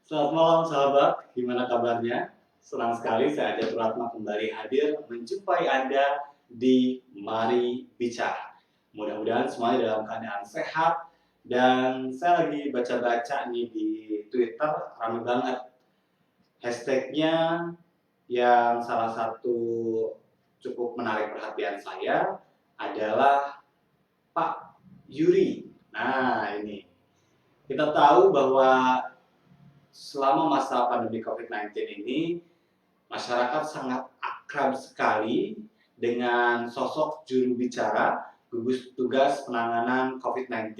Selamat malam sahabat, gimana kabarnya? Senang sekali saya Ajat Ratna kembali hadir menjumpai Anda di Mari Bicara. Mudah-mudahan semuanya dalam keadaan sehat dan saya lagi baca-baca nih di Twitter, ramai banget hashtagnya yang salah satu cukup menarik perhatian saya adalah Pak Yuri. Nah ini, kita tahu bahwa selama masa pandemi COVID-19 ini, masyarakat sangat akrab sekali dengan sosok juru bicara gugus tugas penanganan COVID-19.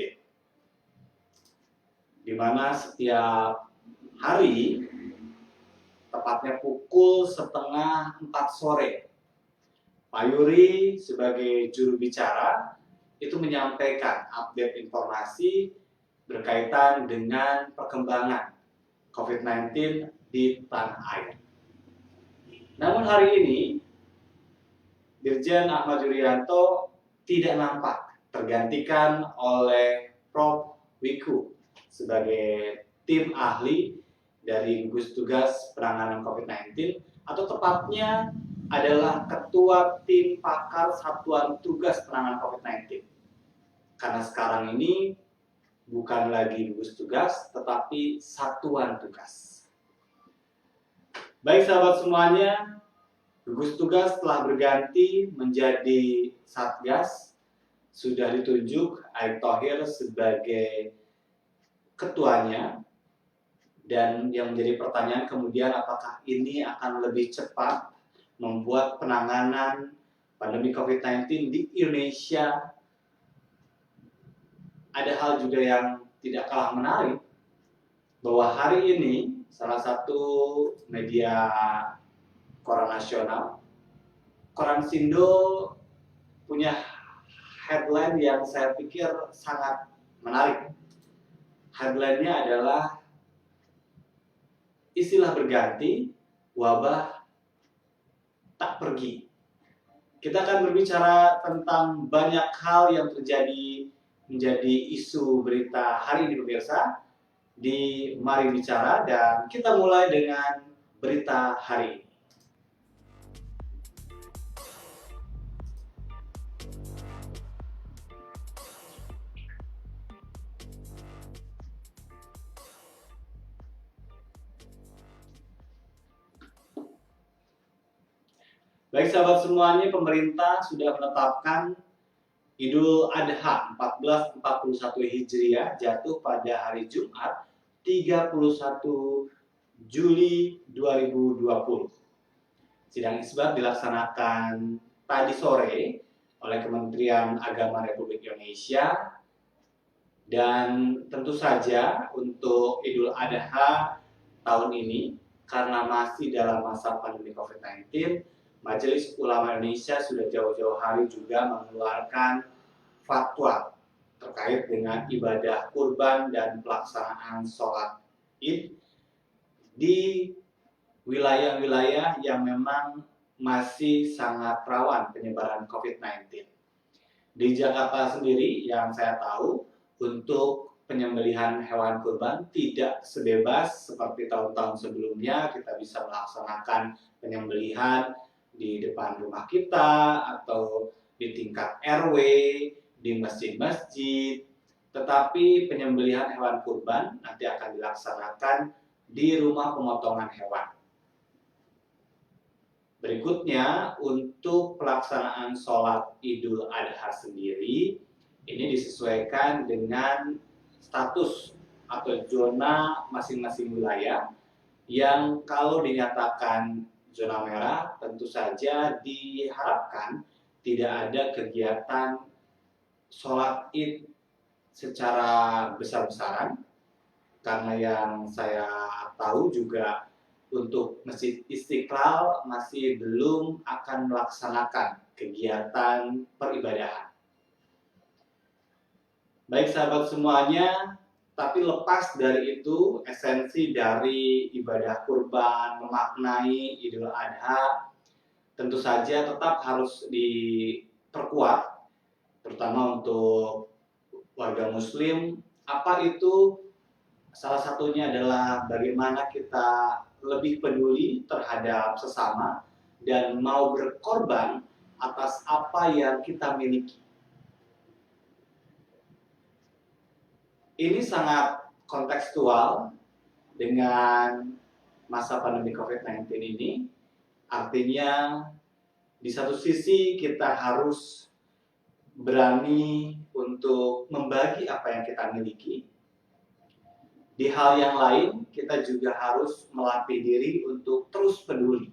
Di mana setiap hari, tepatnya pukul setengah 4 sore, Pak Yuri sebagai juru bicara itu menyampaikan update informasi berkaitan dengan perkembangan COVID-19 di tanah air. Namun hari ini, Dirjen Ahmad Yuryanto tidak nampak, tergantikan oleh Prof. Wiku sebagai tim ahli dari gugus tugas penanganan COVID-19, atau tepatnya adalah Ketua Tim Pakar Satuan Tugas Penanganan COVID-19. Karena sekarang ini bukan lagi gugus tugas, tetapi satuan tugas. Baik sahabat semuanya, gugus tugas telah berganti menjadi satgas. Sudah ditunjuk Erick Thohir sebagai ketuanya. Dan yang menjadi pertanyaan kemudian, apakah ini akan lebih cepat membuat penanganan pandemi COVID-19 di Indonesia. Ada hal juga yang tidak kalah menarik, bahwa hari ini salah satu media koran nasional, Koran Sindo, punya headline yang saya pikir sangat menarik. Headline-nya adalah istilah berganti, wabah tak pergi. Kita akan berbicara tentang banyak hal yang terjadi menjadi isu berita hari ini pemirsa di Mari Bicara, dan kita mulai dengan berita hari ini. Baik sahabat semuanya, pemerintah sudah menetapkan Idul Adha 1441 Hijriah jatuh pada hari Jumat 31 Juli 2020. Sidang isbat dilaksanakan tadi sore oleh Kementerian Agama Republik Indonesia, dan tentu saja untuk Idul Adha tahun ini, karena masih dalam masa pandemi COVID-19, Majelis Ulama Indonesia sudah jauh-jauh hari juga mengeluarkan fatwa terkait dengan ibadah kurban dan pelaksanaan sholat Id di wilayah-wilayah yang memang masih sangat rawan penyebaran COVID-19. Di Jakarta sendiri yang saya tahu, untuk penyembelihan hewan kurban tidak sebebas seperti tahun-tahun sebelumnya. Kita bisa melaksanakan penyembelihan di depan rumah kita atau di tingkat RW, di masjid-masjid, tetapi penyembelihan hewan kurban nanti akan dilaksanakan di rumah pemotongan hewan. Berikutnya, untuk pelaksanaan sholat Idul Adha sendiri, ini disesuaikan dengan status atau zona masing-masing wilayah, yang kalau dinyatakan zona merah, tentu saja diharapkan tidak ada kegiatan sholat Id secara besar-besaran, karena yang saya tahu juga untuk Masjid Istiqlal masih belum akan melaksanakan kegiatan peribadahan. Baik sahabat semuanya, tapi lepas dari itu, esensi dari ibadah kurban, memaknai Idul Adha, tentu saja tetap harus diperkuat, terutama untuk warga muslim. Apa itu Salah satunya adalah bagaimana kita lebih peduli terhadap sesama dan mau berkorban atas apa yang kita miliki. Ini sangat kontekstual dengan masa pandemi COVID-19 ini. Artinya di satu sisi kita harus berani untuk membagi apa yang kita miliki. Di hal yang lain, kita juga harus melatih diri untuk terus peduli.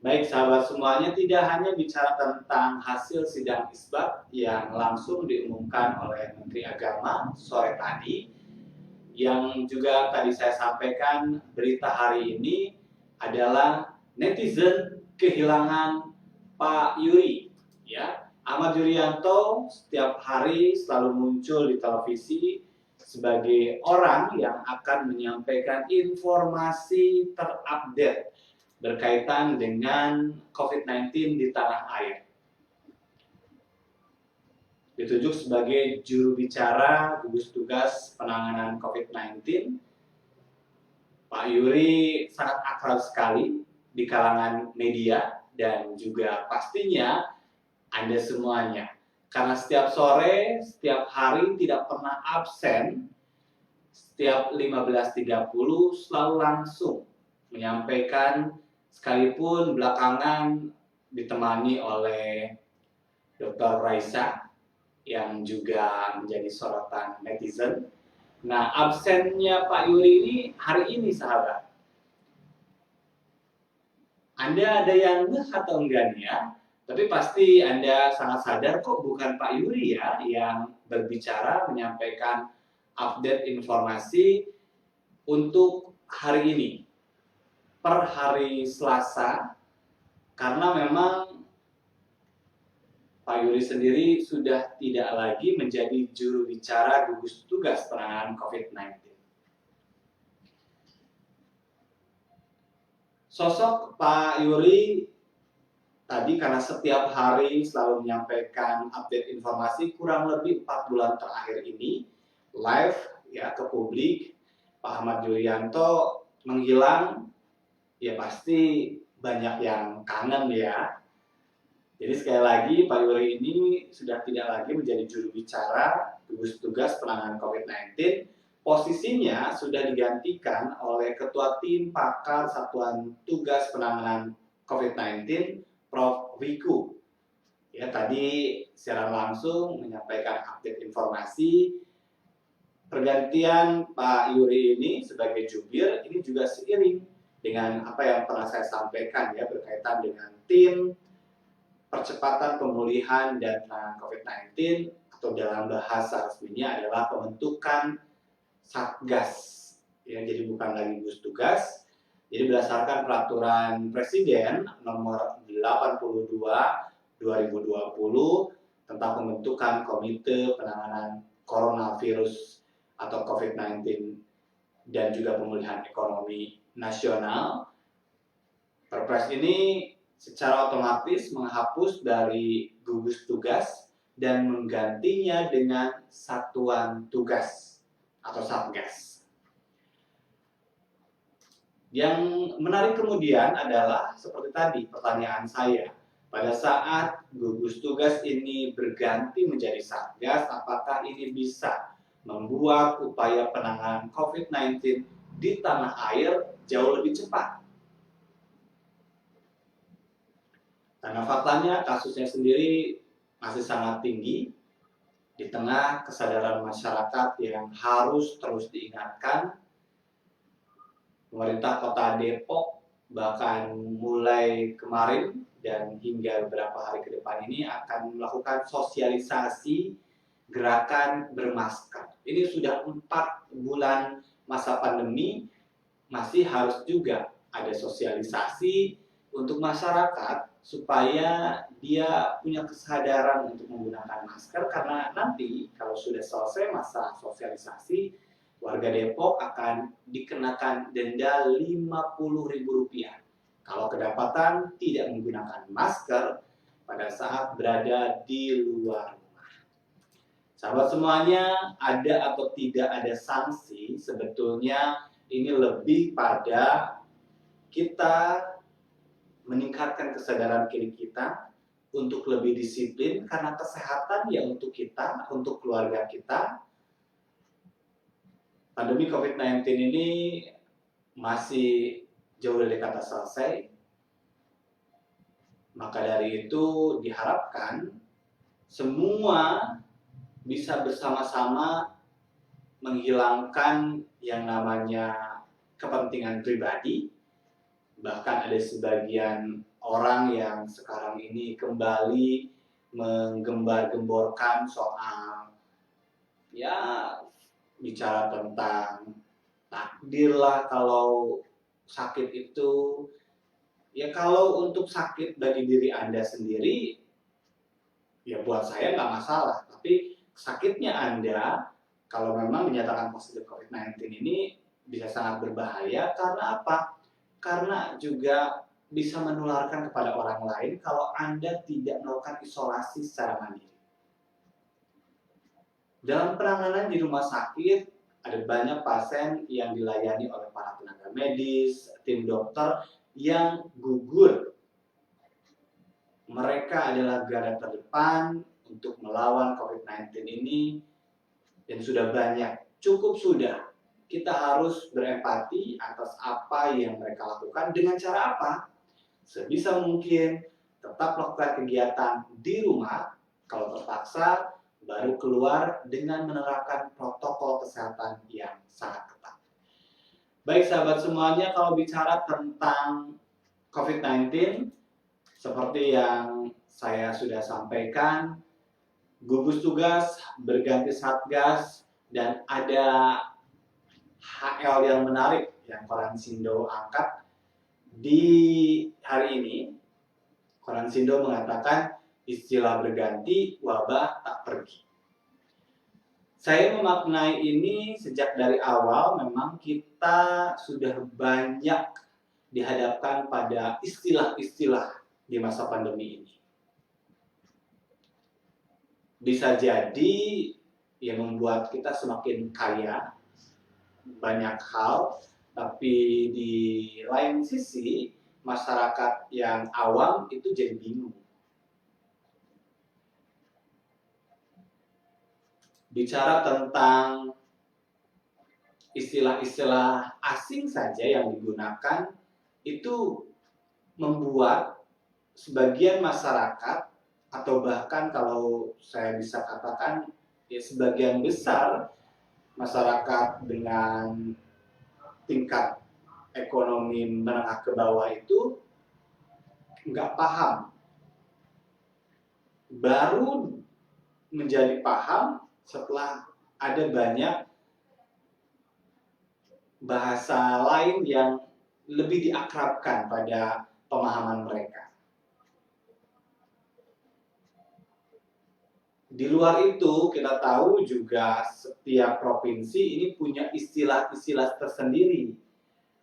Baik sahabat semuanya, tidak hanya bicara tentang hasil sidang isbat yang langsung diumumkan oleh Menteri Agama sore tadi, yang juga tadi saya sampaikan berita hari ini adalah netizen kehilangan Pak Yuri. Ya, Ahmad Yuryanto setiap hari selalu muncul di televisi sebagai orang yang akan menyampaikan informasi terupdate berkaitan dengan COVID-19 di tanah air. Ditunjuk sebagai juru bicara gugus tugas penanganan COVID-19, Pak Yuri sangat akrab sekali di kalangan media dan juga pastinya Anda semuanya. Karena setiap sore, setiap hari tidak pernah absen, setiap 15.30 selalu langsung menyampaikan, sekalipun belakangan ditemani oleh Dr. Raisa yang juga menjadi sorotan netizen. Nah, absennya Pak Yuri ini hari ini, sahabat. Anda ada yang ngeh atau enggak nih ya? Tapi pasti Anda sangat sadar kok bukan Pak Yuri ya yang berbicara menyampaikan update informasi untuk hari ini, per hari Selasa, karena memang Pak Yuri sendiri sudah tidak lagi menjadi juru bicara gugus tugas penanganan COVID-19. Sosok Pak Yuri tadi karena setiap hari selalu menyampaikan update informasi kurang lebih 4 bulan terakhir ini live ya ke publik, Pak Ahmad Yuryanto menghilang, ya pasti banyak yang kangen ya. Jadi sekali lagi Pak Yuri ini sudah tidak lagi menjadi juru bicara gugus tugas penanganan COVID-19. Posisinya sudah digantikan oleh Ketua Tim Pakar Satuan Tugas Penanganan COVID-19, Prof. Wiku. Ya, tadi secara langsung menyampaikan update informasi. Pergantian Pak Yuri ini sebagai jubir ini juga seiring dengan apa yang pernah saya sampaikan ya berkaitan dengan tim percepatan pemulihan dan penanganan COVID-19 atau dalam bahasa resminya adalah pembentukan Satgas, ya, jadi bukan lagi gugus tugas. Jadi berdasarkan peraturan Presiden nomor 82 2020 tentang pembentukan Komite Penanganan Coronavirus atau COVID-19 dan juga pemulihan ekonomi nasional, Perpres ini secara otomatis menghapus dari gugus tugas dan menggantinya dengan satuan tugas atau Satgas. Yang menarik kemudian adalah seperti tadi pertanyaan saya, pada saat gugus tugas ini berganti menjadi Satgas, apakah ini bisa membuat upaya penanganan COVID-19 di tanah air jauh lebih cepat? Karena faktanya kasusnya sendiri masih sangat tinggi, di tengah kesadaran masyarakat yang harus terus diingatkan, pemerintah Kota Depok bahkan mulai kemarin dan hingga beberapa hari ke depan ini akan melakukan sosialisasi gerakan bermasker. Ini sudah 4 bulan masa pandemi, masih harus juga ada sosialisasi untuk masyarakat supaya dia punya kesadaran untuk menggunakan masker, karena nanti kalau sudah selesai masa sosialisasi, warga Depok akan dikenakan denda Rp50.000 kalau kedapatan tidak menggunakan masker pada saat berada di luar rumah. Sahabat semuanya, ada atau tidak ada sanksi, sebetulnya ini lebih pada kita meningkatkan kesadaran diri kita untuk lebih disiplin karena kesehatan ya untuk kita, untuk keluarga kita. Pandemi COVID-19 ini masih jauh dari kata selesai. Maka dari itu diharapkan semua bisa bersama-sama menghilangkan yang namanya kepentingan pribadi. Bahkan ada sebagian orang yang sekarang ini kembali menggembar-gemborkan soal ya bicara tentang takdir lah kalau sakit itu. Ya kalau untuk sakit bagi diri Anda sendiri, ya buat saya nggak masalah. Tapi sakitnya Anda, kalau memang dinyatakan positif COVID-19 ini bisa sangat berbahaya. Karena apa? Karena juga bisa menularkan kepada orang lain kalau Anda tidak melakukan isolasi secara mandiri. Dalam penanganan di rumah sakit, ada banyak pasien yang dilayani oleh para tenaga medis, tim dokter yang gugur. Mereka adalah garda terdepan untuk melawan COVID-19 ini dan sudah banyak, cukup sudah. Kita harus berempati atas apa yang mereka lakukan dengan cara apa? Sebisa mungkin tetap lakukan kegiatan di rumah, kalau terpaksa baru keluar dengan menerapkan protokol kesehatan yang sangat ketat. Baik sahabat semuanya, kalau bicara tentang COVID-19, seperti yang saya sudah sampaikan, gugus tugas berganti satgas dan ada HL yang menarik yang Koransindo angkat di hari ini. Koransindo mengatakan istilah berganti, wabah tak pergi. Saya memaknai ini sejak dari awal, memang kita sudah banyak dihadapkan pada istilah-istilah di masa pandemi ini. Bisa jadi yang membuat kita semakin kaya, banyak hal, tapi di lain sisi masyarakat yang awam itu jadi bingung. Bicara tentang istilah-istilah asing saja yang digunakan itu membuat sebagian masyarakat atau bahkan kalau saya bisa katakan ya sebagian besar masyarakat dengan tingkat ekonomi menengah ke bawah itu nggak paham. Baru menjadi paham setelah ada banyak bahasa lain yang lebih diakrabkan pada pemahaman mereka. Di luar itu kita tahu juga setiap provinsi ini punya istilah-istilah tersendiri.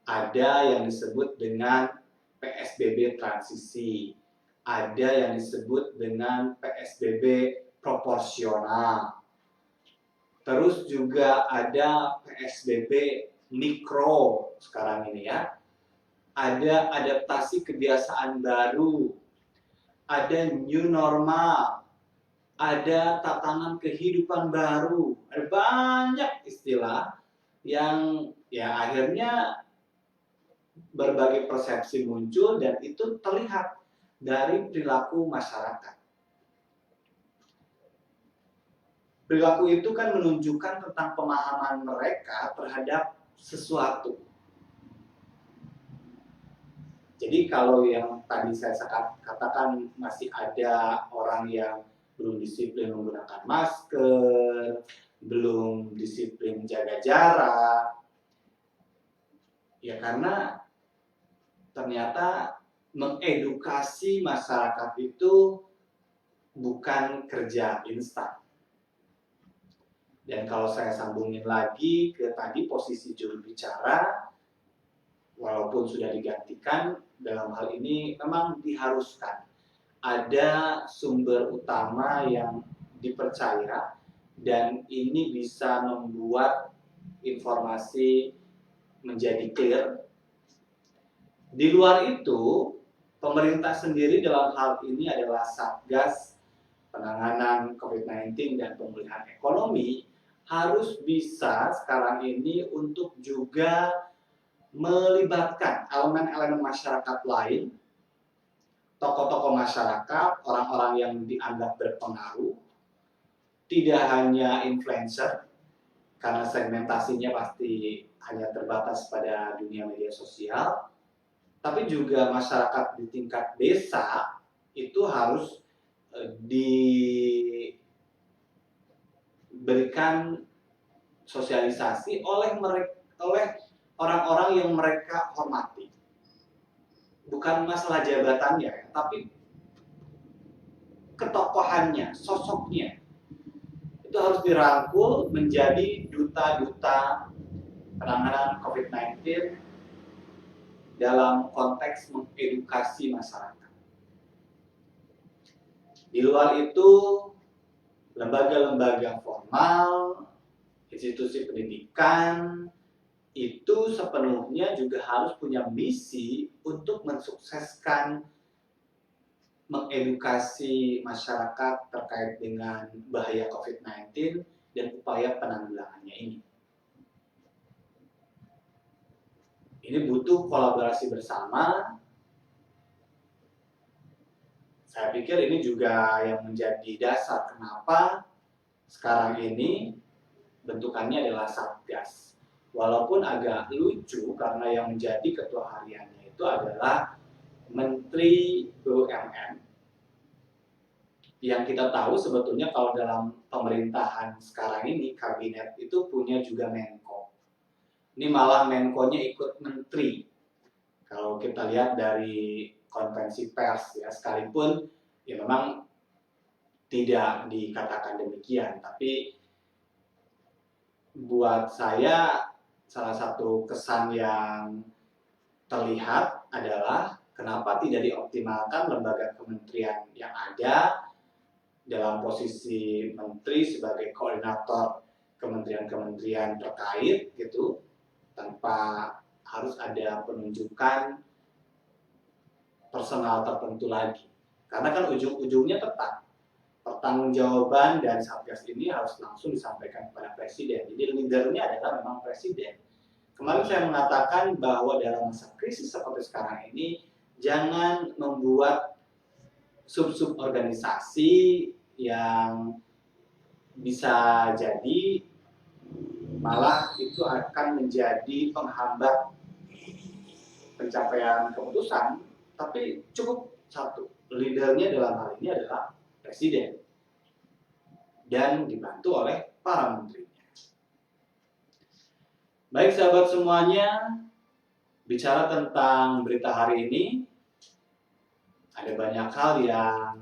Ada yang disebut dengan PSBB transisi, ada yang disebut dengan PSBB proporsional. Terus juga ada PSBB mikro sekarang ini ya. Ada adaptasi kebiasaan baru, ada new normal, ada tatanan kehidupan baru. Ada banyak istilah yang ya akhirnya berbagai persepsi muncul dan itu terlihat dari perilaku masyarakat. Perilaku itu kan menunjukkan tentang pemahaman mereka terhadap sesuatu. Jadi kalau yang tadi saya katakan masih ada orang yang belum disiplin menggunakan masker, belum disiplin jaga jarak, ya karena ternyata mengedukasi masyarakat itu bukan kerja instan. Dan kalau saya sambungin lagi ke tadi posisi juru bicara, walaupun sudah digantikan, dalam hal ini memang diharuskan ada sumber utama yang dipercaya dan ini bisa membuat informasi menjadi clear. Di luar itu, pemerintah sendiri dalam hal ini adalah Satgas Penanganan COVID-19 dan Pemulihan Ekonomi harus bisa sekarang ini untuk juga melibatkan elemen-elemen masyarakat lain, tokoh-tokoh masyarakat, orang-orang yang dianggap berpengaruh, tidak hanya influencer, karena segmentasinya pasti hanya terbatas pada dunia media sosial, tapi juga masyarakat di tingkat desa itu harus diberikan sosialisasi oleh orang-orang yang mereka hormati. Bukan masalah jabatannya, tapi ketokohannya, sosoknya. Itu harus dirangkul menjadi duta-duta penanganan COVID-19 dalam konteks mengedukasi masyarakat. Di luar itu, lembaga-lembaga formal, institusi pendidikan, itu sepenuhnya juga harus punya misi untuk mensukseskan mengedukasi masyarakat terkait dengan bahaya COVID-19 dan upaya penanggulangannya ini. Ini butuh kolaborasi bersama. Saya pikir ini juga yang menjadi dasar kenapa sekarang ini bentukannya adalah Satgas. Walaupun agak lucu karena yang menjadi ketua hariannya itu adalah Menteri BUMN, yang kita tahu sebetulnya kalau dalam pemerintahan sekarang ini, kabinet itu punya juga Menko. Ini malah Menkonya ikut menteri. Kalau kita lihat dari konferensi pers ya, sekalipun ya memang tidak dikatakan demikian, tapi buat saya salah satu kesan yang terlihat adalah kenapa tidak dioptimalkan lembaga kementerian yang ada dalam posisi menteri sebagai koordinator kementerian-kementerian terkait gitu, tanpa harus ada penunjukan personal tertentu lagi. Karena kan ujung-ujungnya tetap pertanggungjawaban dari Satgas ini harus langsung disampaikan kepada Presiden. Jadi leadernya adalah memang Presiden. Kemarin saya mengatakan bahwa dalam masa krisis seperti sekarang ini, jangan membuat sub-sub organisasi yang bisa jadi malah itu akan menjadi penghambat pencapaian keputusan, tapi cukup satu, leadernya dalam hal ini adalah Presiden dan dibantu oleh para menterinya. Baik sahabat semuanya, bicara tentang berita hari ini, ada banyak hal yang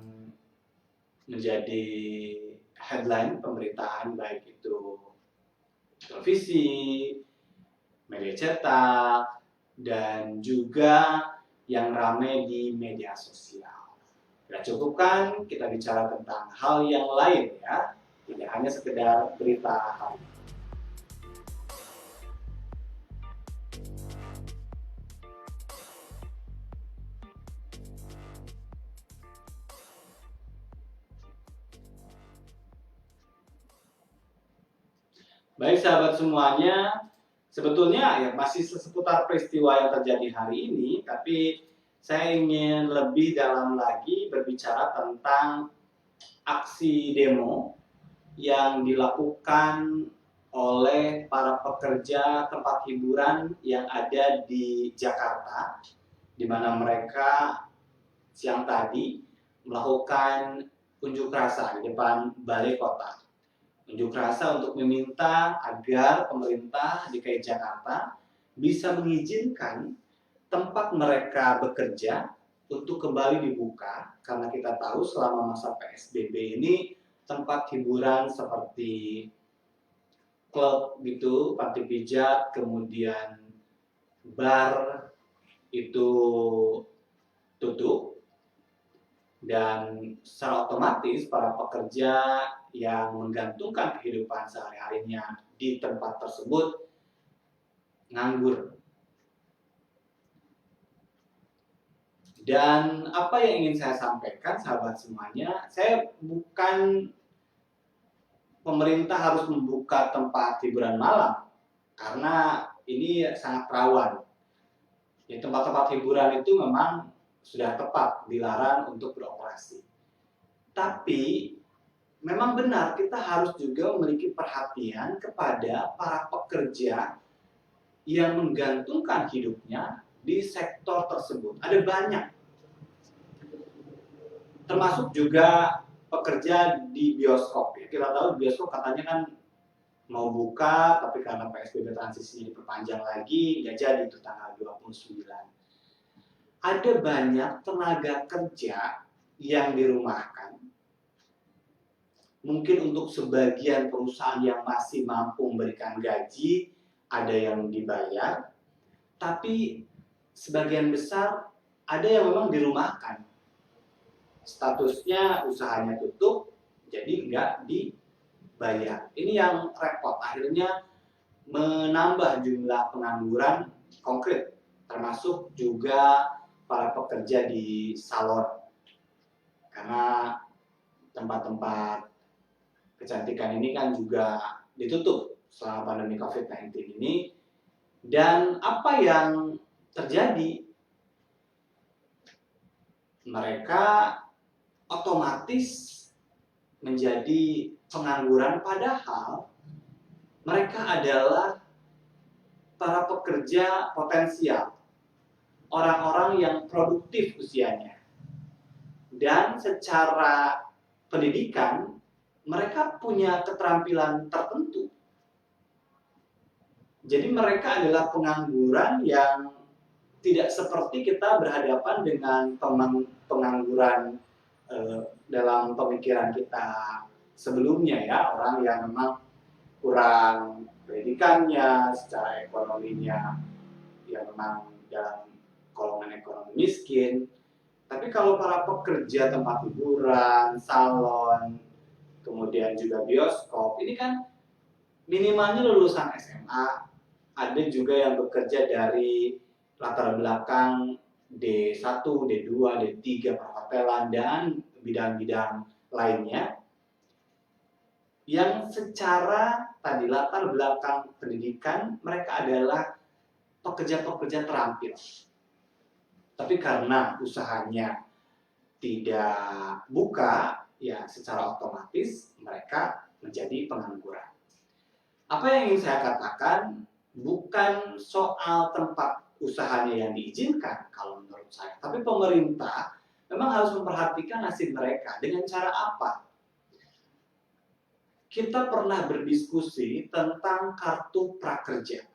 menjadi headline pemberitaan, baik itu televisi, media cetak, dan juga yang ramai di media sosial. Tidak cukup kan kita bicara tentang hal yang lain ya, tidak hanya sekedar berita hari ini. Baik sahabat semuanya, sebetulnya ya masih seputar peristiwa yang terjadi hari ini, tapi saya ingin lebih dalam lagi berbicara tentang aksi demo yang dilakukan oleh para pekerja tempat hiburan yang ada di Jakarta, di mana mereka siang tadi melakukan unjuk rasa di depan Balai Kota. Unjuk rasa untuk meminta agar pemerintah DKI Jakarta bisa mengizinkan tempat mereka bekerja untuk kembali dibuka, karena kita tahu selama masa PSBB ini tempat hiburan seperti klub gitu, panti pijat, kemudian bar itu tutup. Dan secara otomatis para pekerja yang menggantungkan kehidupan sehari-harinya di tempat tersebut nganggur. Dan apa yang ingin saya sampaikan, sahabat semuanya, saya bukan pemerintah harus membuka tempat hiburan malam, karena ini sangat rawan. Ya, tempat-tempat hiburan itu memang sudah tepat dilarang untuk beroperasi. Tapi memang benar kita harus juga memiliki perhatian kepada para pekerja yang menggantungkan hidupnya di sektor tersebut. Ada banyak. Termasuk juga pekerja di bioskop. Ya, kita tahu bioskop katanya kan mau buka, tapi karena PSBB transisinya diperpanjang lagi, ya jadi itu tanggal 29. Ada banyak tenaga kerja yang dirumahkan. Mungkin untuk sebagian perusahaan yang masih mampu memberikan gaji, ada yang dibayar, tapi sebagian besar ada yang memang dirumahkan. Statusnya usahanya tutup, jadi nggak dibayar. Ini yang repot, akhirnya menambah jumlah pengangguran konkret, termasuk juga para pekerja di salon. Karena tempat-tempat kecantikan ini kan juga ditutup selama pandemi COVID-19 ini. Dan apa yang terjadi? Mereka otomatis menjadi pengangguran, padahal mereka adalah para pekerja potensial, orang-orang yang produktif usianya. Dan secara pendidikan, mereka punya keterampilan tertentu. Jadi mereka adalah pengangguran yang tidak seperti kita berhadapan dengan pengangguran dalam pemikiran kita sebelumnya, ya, orang yang memang kurang pendidikannya, secara ekonominya ya memang dalam golongan ekonomi miskin. Tapi kalau para pekerja tempat hiburan, salon, kemudian juga bioskop, ini kan minimalnya lulusan SMA, ada juga yang bekerja dari latar belakang D1, D2, D3 perhotelan dan bidang-bidang lainnya yang secara tadi latar belakang pendidikan mereka adalah pekerja-pekerja terampil. Tapi karena usahanya tidak buka, ya secara otomatis mereka menjadi pengangguran. Apa yang ingin saya katakan, bukan soal tempat usahanya yang diizinkan kalau menurut saya, tapi pemerintah memang harus memperhatikan nasib mereka. Dengan cara apa? Kita pernah berdiskusi tentang kartu prakerja.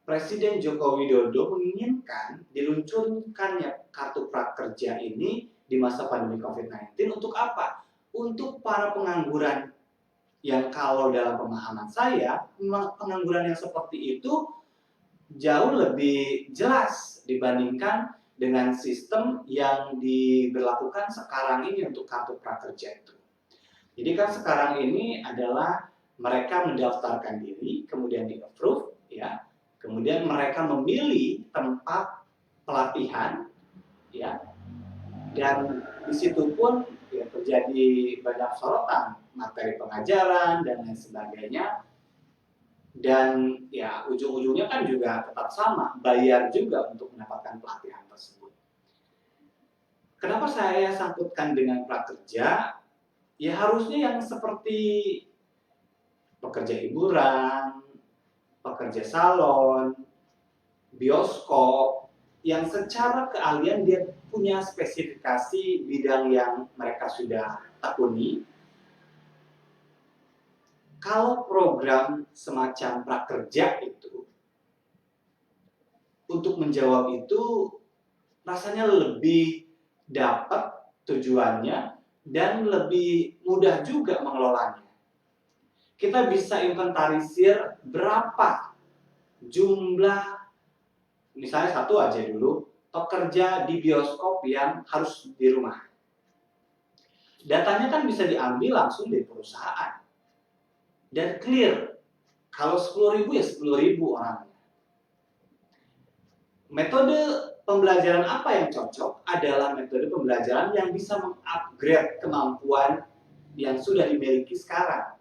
Presiden Joko Widodo menginginkan diluncurkannya kartu prakerja ini di masa pandemi COVID-19 untuk apa? Untuk para pengangguran yang kalau dalam pemahaman saya, pengangguran yang seperti itu jauh lebih jelas dibandingkan dengan sistem yang diberlakukan sekarang ini untuk kartu prakerja itu. Jadi kan sekarang ini adalah mereka mendaftarkan diri, kemudian di-approve, ya. Kemudian mereka memilih tempat pelatihan, ya. Dan di situ pun ya, terjadi banyak sorotan, materi pengajaran dan lain sebagainya. Dan ya ujung-ujungnya kan juga tetap sama, bayar juga untuk mendapatkan pelatihan tersebut. Kenapa saya sangkutkan dengan prakerja? Ya harusnya yang seperti pekerja hiburan, pekerja salon, bioskop, yang secara keahlian dia punya spesifikasi bidang yang mereka sudah tekuni. Kalau program semacam prakerja itu, untuk menjawab itu rasanya lebih dapat tujuannya dan lebih mudah juga mengelolanya. Kita bisa inventarisir berapa jumlah, misalnya satu aja dulu, pekerja di bioskop yang harus di rumah. Datanya kan bisa diambil langsung dari perusahaan. Dan clear. Kalau 10.000 ya 10.000 orangnya. Metode pembelajaran apa yang cocok adalah metode pembelajaran yang bisa mengupgrade kemampuan yang sudah dimiliki sekarang.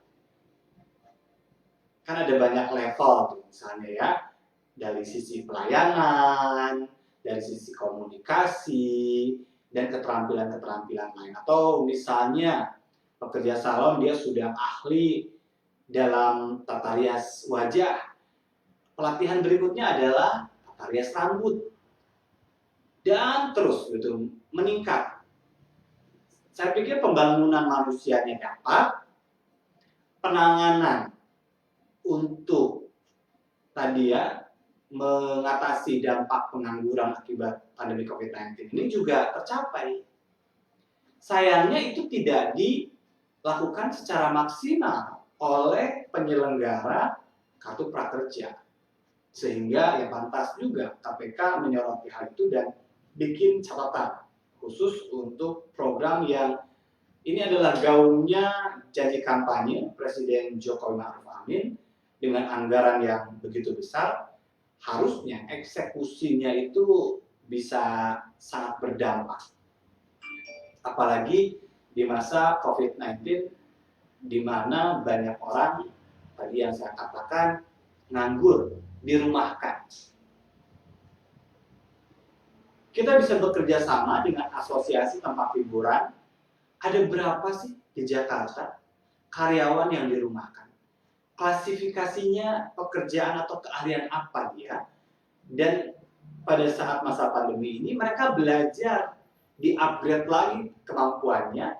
Kan ada banyak level tuh, misalnya ya, dari sisi pelayanan, dari sisi komunikasi, dan keterampilan-keterampilan lain. Atau misalnya pekerja salon dia sudah ahli dalam tata rias wajah. Pelatihan berikutnya adalah tata rias rambut. Dan terus gitu meningkat. Saya pikir pembangunan manusianya dapat, penanganan untuk tadi ya mengatasi dampak pengangguran akibat pandemi COVID-19 ini juga tercapai. Sayangnya itu tidak dilakukan secara maksimal oleh penyelenggara kartu prakerja. Sehingga ya pantas juga KPK menyoroti hal itu dan bikin catatan khusus untuk program yang ini adalah gaungnya janji kampanye Presiden Jokowi Ma'ruf Amin dengan anggaran yang begitu besar, harusnya eksekusinya itu bisa sangat berdampak. Apalagi di masa COVID-19 di mana banyak orang tadi yang saya katakan nganggur, dirumahkan. Kita bisa bekerja sama dengan asosiasi tempat hiburan. Ada berapa sih di Jakarta karyawan yang dirumahkan? Klasifikasinya pekerjaan atau keahlian apa dia? Dan pada saat masa pandemi ini mereka belajar di-upgrade lagi kemampuannya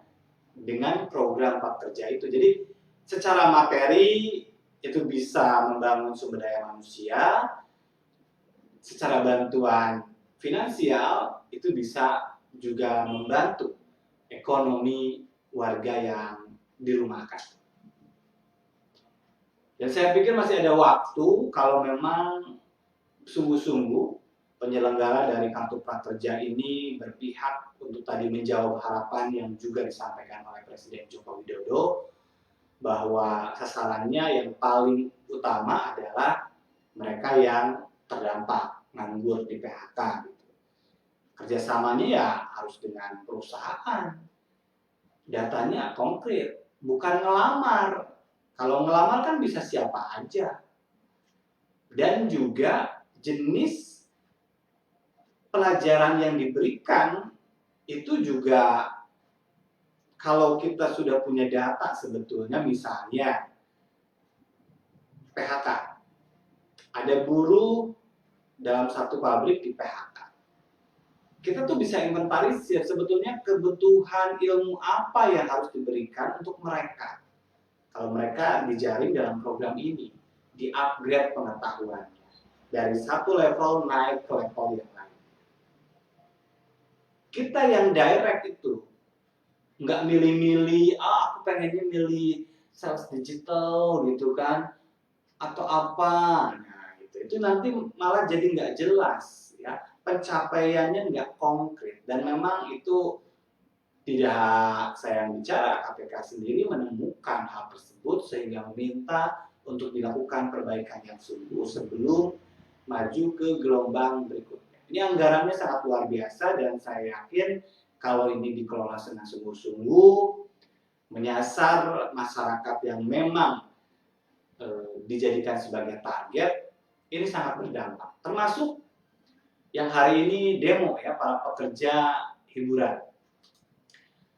dengan program prakerja itu. Jadi secara materi itu bisa membangun sumber daya manusia, secara bantuan finansial itu bisa juga membantu ekonomi warga yang dirumahkan. Dan saya pikir masih ada waktu kalau memang sungguh-sungguh penyelenggara dari kartu prakerja ini berpihak untuk tadi menjawab harapan yang juga disampaikan oleh Presiden Joko Widodo bahwa sasarannya yang paling utama adalah mereka yang terdampak nganggur di PHK. Kerjasamanya ya harus dengan perusahaan. Datanya konkret, bukan ngelamar. Kalau ngelamar kan bisa siapa aja. Dan juga jenis pelajaran yang diberikan itu juga kalau kita sudah punya data sebetulnya misalnya PHK. Ada buruh dalam satu pabrik di PHK. Kita tuh bisa inventarisir sebetulnya kebutuhan ilmu apa yang harus diberikan untuk mereka. Kalau mereka dijaring dalam program ini, di-upgrade pengetahuannya. Dari satu level naik ke level yang lain. Kita yang direct itu, nggak milih-milih, aku pengennya milih sales digital gitu kan, atau apa. Nah, gitu. Itu nanti malah jadi nggak jelas. Ya. Pencapaiannya nggak konkret. Dan memang itu tidak saya bicara, KPK sendiri menemukan hal tersebut sehingga meminta untuk dilakukan perbaikan yang sungguh sebelum maju ke gelombang berikutnya. Ini anggarannya sangat luar biasa dan saya yakin kalau ini dikelola dengan sungguh-sungguh, menyasar masyarakat yang memang dijadikan sebagai target, ini sangat berdampak. Termasuk yang hari ini demo ya, para pekerja hiburan.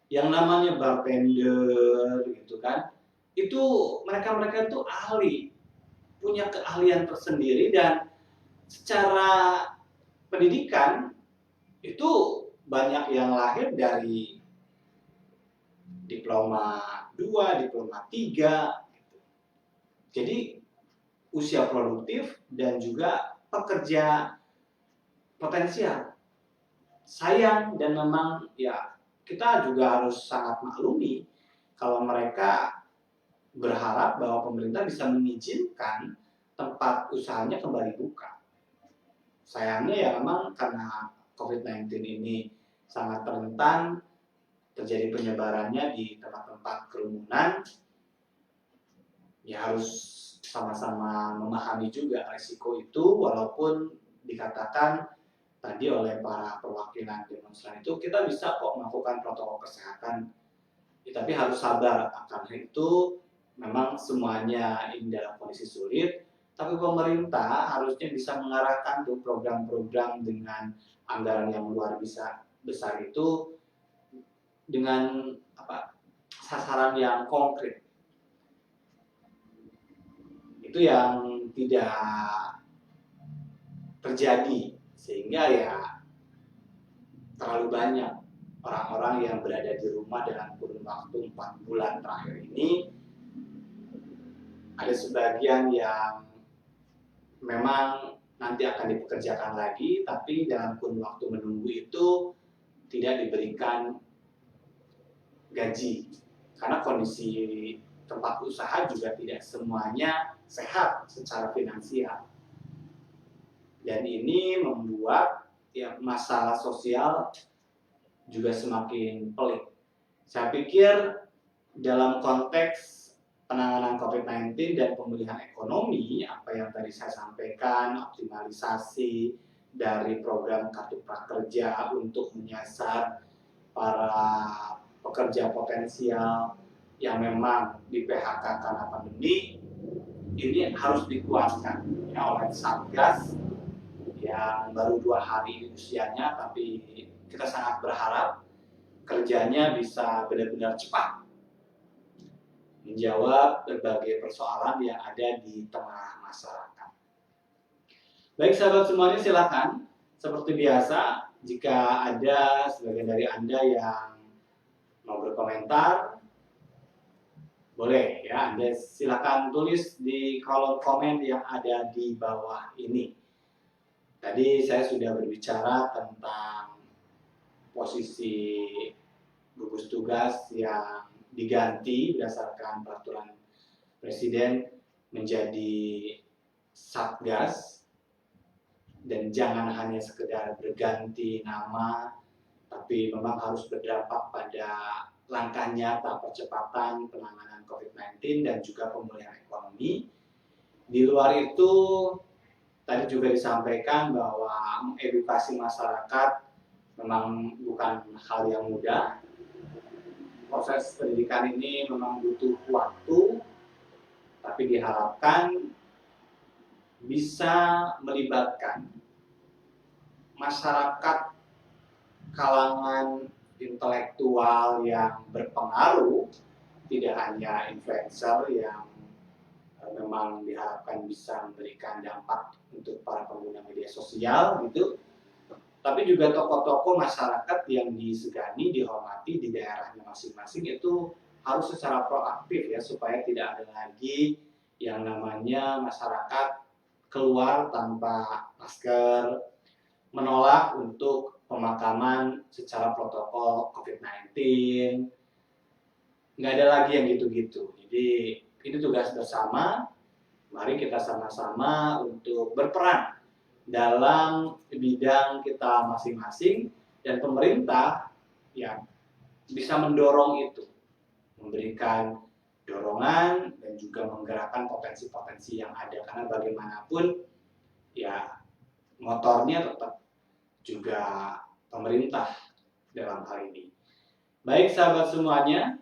Yang namanya bartender gitu kan, itu mereka itu ahli, punya keahlian tersendiri dan secara pendidikan itu banyak yang lahir dari diploma 2, diploma 3. Jadi usia produktif dan juga pekerja potensial. Sayang dan memang ya kita juga harus sangat maklumi kalau mereka berharap bahwa pemerintah bisa mengizinkan tempat usahanya kembali buka. Sayangnya ya memang karena COVID-19 ini sangat rentan, terjadi penyebarannya di tempat-tempat kerumunan, ya harus sama-sama memahami juga risiko itu, walaupun dikatakan tadi oleh para perwakilan demonstran itu kita bisa kok melakukan protokol kesehatan, ya, tapi harus sabar akan itu. Memang semuanya ini dalam kondisi sulit, tapi pemerintah harusnya bisa mengarahkan tuh program-program dengan anggaran yang luar biasa besar itu dengan sasaran yang konkret. Itu yang tidak terjadi, sehingga ya terlalu banyak orang-orang yang berada di rumah dalam kurun waktu 4 bulan terakhir ini. Ada sebagian yang memang nanti akan dipekerjakan lagi, tapi dalam kurun waktu menunggu itu tidak diberikan gaji, karena kondisi tempat usaha juga tidak semuanya sehat secara finansial. Dan ini membuat ya masalah sosial juga semakin pelik. Saya pikir dalam konteks penanganan COVID-19 dan pemulihan ekonomi, apa yang tadi saya sampaikan, optimalisasi dari program kartu prakerja untuk menyasar para pekerja potensial yang memang di PHK karena pandemi, ini harus dikuatkan ya oleh Satgas yang baru 2 hari usianya, tapi kita sangat berharap kerjanya bisa benar-benar cepat menjawab berbagai persoalan yang ada di tengah masyarakat. Baik sahabat semuanya, silakan seperti biasa jika ada sebagian dari Anda yang mau berkomentar, boleh ya, Anda silakan tulis di kolom komen yang ada di bawah ini. Tadi saya sudah berbicara tentang posisi gugus tugas yang diganti berdasarkan peraturan Presiden menjadi Satgas, dan jangan hanya sekedar berganti nama, tapi memang harus berdampak pada langkah nyata percepatan penanganan COVID-19 dan juga pemulihan ekonomi. Di luar itu, tadi juga disampaikan bahwa mengedukasi masyarakat memang bukan hal yang mudah. Proses pendidikan ini memang butuh waktu, tapi diharapkan bisa melibatkan masyarakat kalangan intelektual yang berpengaruh, tidak hanya influencer yang memang diharapkan bisa memberikan dampak untuk para pengguna media sosial gitu, tapi juga tokoh-tokoh masyarakat yang disegani, dihormati di daerahnya masing-masing itu harus secara proaktif ya, supaya tidak ada lagi yang namanya masyarakat keluar tanpa masker, menolak untuk pemakaman secara protokol COVID-19. Nggak ada lagi yang gitu-gitu. Jadi itu tugas bersama, mari kita sama-sama untuk berperan dalam bidang kita masing-masing, dan pemerintah ya bisa mendorong itu, memberikan dorongan dan juga menggerakkan potensi-potensi yang ada, karena bagaimanapun ya motornya tetap juga pemerintah dalam hal ini. Baik sahabat semuanya,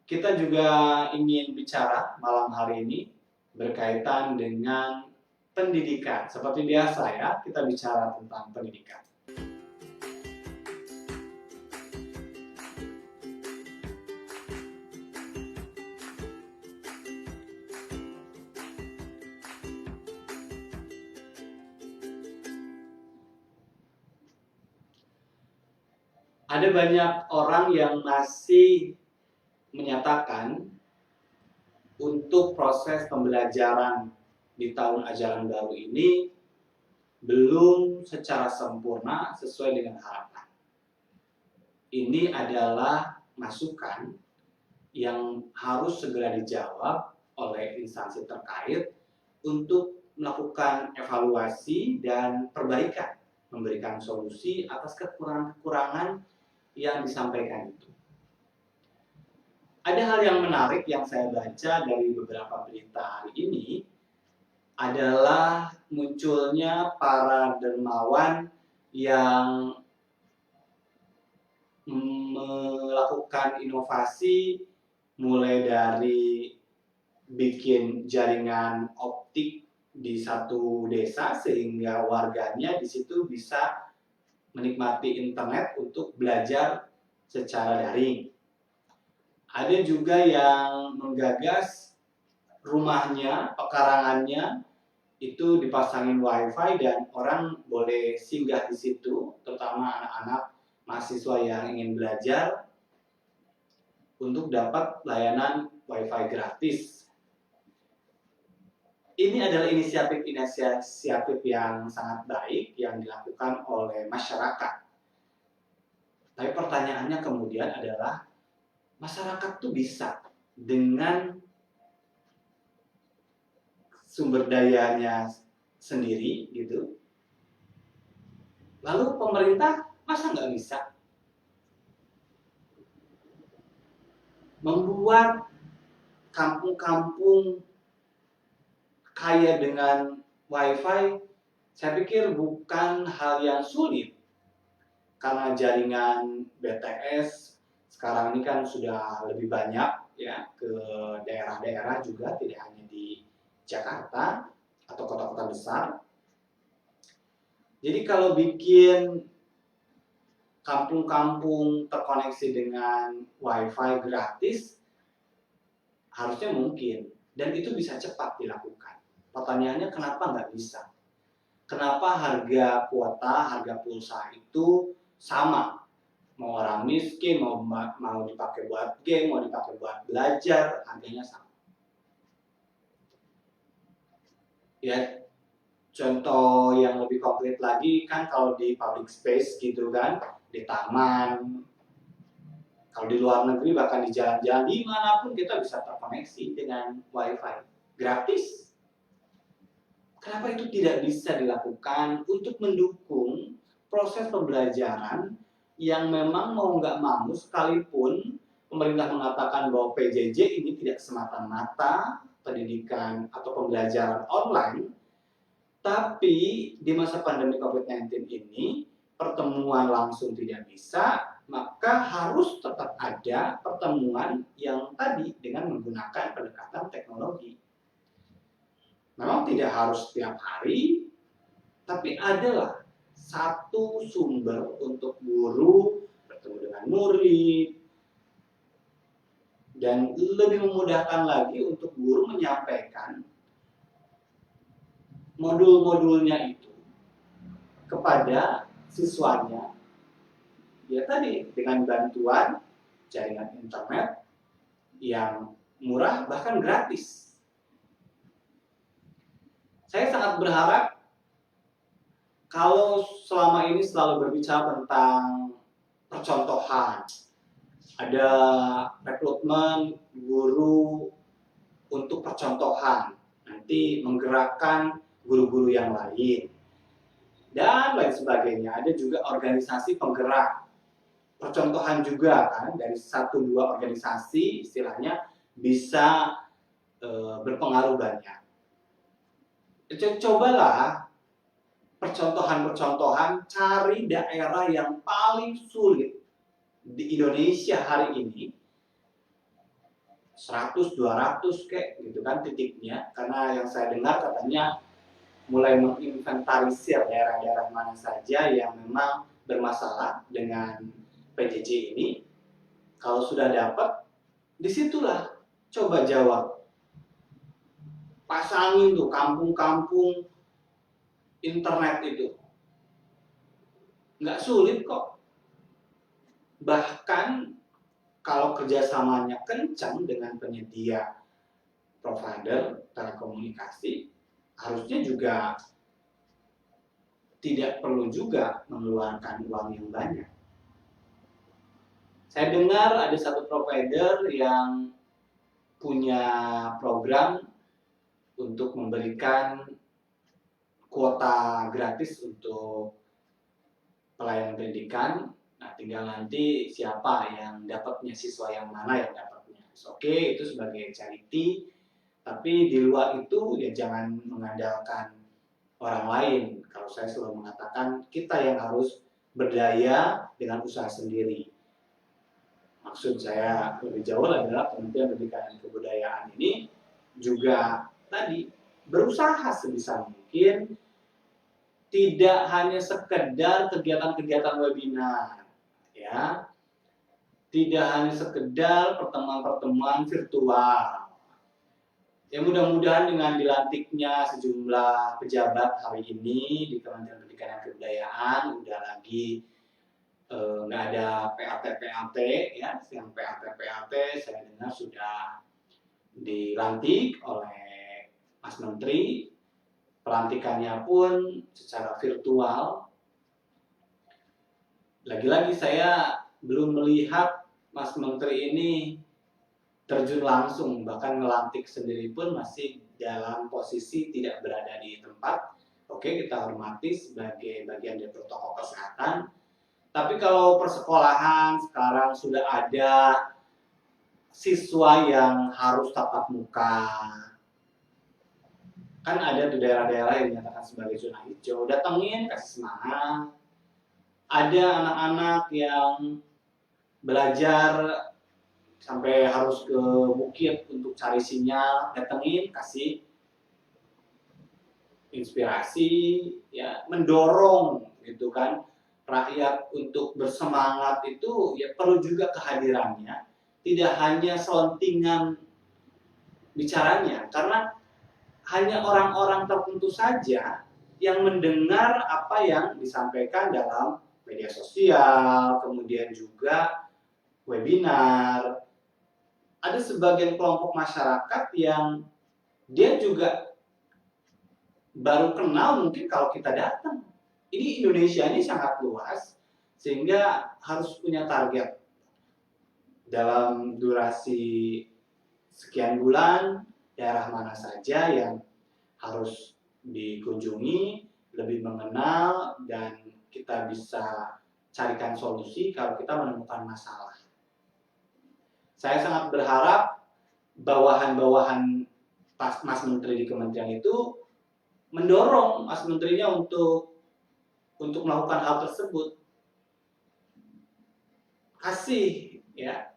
kita juga ingin bicara malam hari ini berkaitan dengan pendidikan. Seperti biasa ya, kita bicara tentang pendidikan. Ada banyak orang yang masih menyatakan untuk proses pembelajaran di tahun ajaran baru ini belum secara sempurna sesuai dengan harapan. Ini adalah masukan yang harus segera dijawab oleh instansi terkait untuk melakukan evaluasi dan perbaikan, memberikan solusi atas kekurangan-kekurangan yang disampaikan itu. Ada hal yang menarik yang saya baca dari beberapa berita hari ini adalah munculnya para dermawan yang melakukan inovasi mulai dari bikin jaringan optik di satu desa sehingga warganya di situ bisa menikmati internet untuk belajar secara daring. Ada juga yang menggagas rumahnya, pekarangannya itu dipasangin wifi dan orang boleh singgah di situ, terutama anak-anak mahasiswa yang ingin belajar untuk dapat layanan wifi gratis. Ini adalah inisiatif yang sangat baik yang dilakukan oleh masyarakat. Tapi pertanyaannya kemudian adalah, masyarakat tuh bisa dengan sumber dayanya sendiri gitu. Lalu pemerintah masa nggak bisa membuat kampung-kampung kaya dengan wifi? Saya pikir bukan hal yang sulit, karena jaringan BTS sekarang ini kan sudah lebih banyak ya ke daerah-daerah juga, tidak hanya di Jakarta atau kota-kota besar. Jadi kalau bikin kampung-kampung terkoneksi dengan wifi gratis, harusnya mungkin, dan itu bisa cepat dilakukan. Pertanyaannya kenapa nggak bisa? Kenapa harga kuota, harga pulsa itu sama? Mau orang miskin, mau dipakai buat game, mau dipakai buat belajar, harganya sama. Ya, contoh yang lebih konkret lagi kan kalau di public space gitu kan, di taman, kalau di luar negeri bahkan di jalan-jalan dimanapun kita bisa terkoneksi dengan wifi gratis. Kenapa itu tidak bisa dilakukan untuk mendukung proses pembelajaran yang memang mau nggak mau, sekalipun pemerintah mengatakan bahwa PJJ ini tidak semata-mata pendidikan atau pembelajaran online, tapi di masa pandemi COVID-19 ini pertemuan langsung tidak bisa, maka harus tetap ada pertemuan yang tadi dengan menggunakan pendekatan teknologi. Memang tidak harus setiap hari, tapi adalah satu sumber untuk guru bertemu dengan murid, dan lebih memudahkan lagi untuk guru menyampaikan modul-modulnya itu kepada siswanya, ya tadi dengan bantuan jaringan internet yang murah bahkan gratis. Saya sangat berharap kalau selama ini selalu berbicara tentang percontohan, ada rekrutmen guru untuk percontohan, nanti menggerakkan guru-guru yang lain, dan lain sebagainya. Ada juga organisasi penggerak percontohan juga kan, dari 1-2 organisasi istilahnya bisa berpengaruh banyak. Cobalah percontohan-percontohan, cari daerah yang paling sulit di Indonesia hari ini, 100, 200 kayak gitu kan titiknya, karena yang saya dengar katanya mulai menginventarisir daerah-daerah mana saja yang memang bermasalah dengan PJJ ini. Kalau sudah dapat, disitulah coba jawab. Pasangin tuh kampung-kampung internet itu. Nggak sulit kok. Bahkan kalau kerjasamanya kencang dengan penyedia provider telekomunikasi, harusnya juga tidak perlu juga mengeluarkan uang yang banyak. Saya dengar ada satu provider yang punya program untuk memberikan kuota gratis untuk pelayanan pendidikan. Nah, tinggal nanti siapa yang dapatnya, siswa yang mana yang dapatnya. oke, itu sebagai charity, tapi di luar itu ya jangan mengandalkan orang lain. Kalau saya selalu mengatakan kita yang harus berdaya dengan usaha sendiri. Maksud saya lebih jauh adalah Kementerian Pendidikan dan Kebudayaan ini juga tadi berusaha sebisa mungkin tidak hanya sekedar kegiatan-kegiatan webinar, ya, tidak hanya sekedar pertemuan-pertemuan virtual. Ya mudah-mudahan dengan dilantiknya sejumlah pejabat hari ini di Kementerian Pendidikan dan Kebudayaan udah lagi nggak ada PAT ya, yang PAT saya dengar sudah dilantik oleh Mas Menteri, pelantikannya pun secara virtual. Lagi-lagi saya belum melihat Mas Menteri ini terjun langsung, bahkan melantik sendiri pun masih dalam posisi tidak berada di tempat. Oke, kita hormati sebagai bagian dari protokol kesehatan. Tapi kalau persekolahan sekarang sudah ada siswa yang harus tatap muka, kan ada di daerah-daerah yang dinyatakan sebagai zona hijau, datengin, kasih semangat. Ada anak-anak yang belajar sampai harus ke bukit untuk cari sinyal, datengin, kasih inspirasi, ya, mendorong gitu kan rakyat untuk bersemangat. Itu ya perlu juga kehadirannya, tidak hanya selentingan bicaranya, karena hanya orang-orang tertentu saja yang mendengar apa yang disampaikan dalam media sosial, kemudian juga webinar. Ada sebagian kelompok masyarakat yang dia juga baru kenal mungkin kalau kita datang. Ini Indonesia ini sangat luas, sehingga harus punya target dalam durasi sekian bulan, daerah mana saja yang harus dikunjungi, lebih mengenal, dan kita bisa carikan solusi kalau kita menemukan masalah. Saya sangat berharap bawahan-bawahan Mas Menteri di kementerian itu mendorong Mas Menterinya untuk melakukan hal tersebut. Kasih ya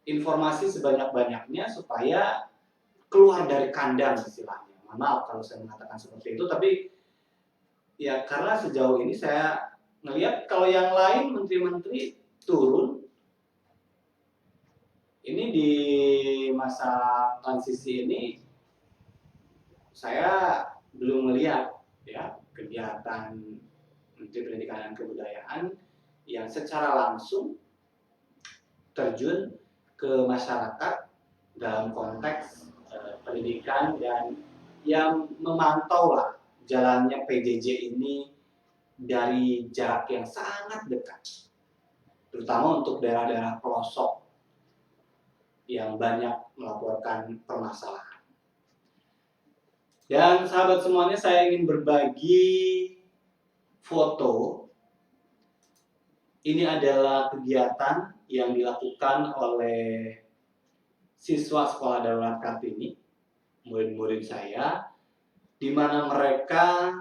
informasi sebanyak-banyaknya supaya keluar dari kandang istilahnya. Maaf kalau saya mengatakan seperti itu, tapi ya karena sejauh ini saya melihat kalau yang lain menteri-menteri turun, ini di masa transisi ini saya belum melihat ya kegiatan Menteri Pendidikan dan Kebudayaan yang secara langsung terjun ke masyarakat dalam konteks pendidikan dan yang memantau lah jalannya PJJ ini dari jarak yang sangat dekat, terutama untuk daerah-daerah pelosok yang banyak melaporkan permasalahan. Dan sahabat semuanya, saya ingin berbagi foto. Ini adalah kegiatan yang dilakukan oleh siswa Sekolah Darurat Kartini, murid-murid saya, di mana mereka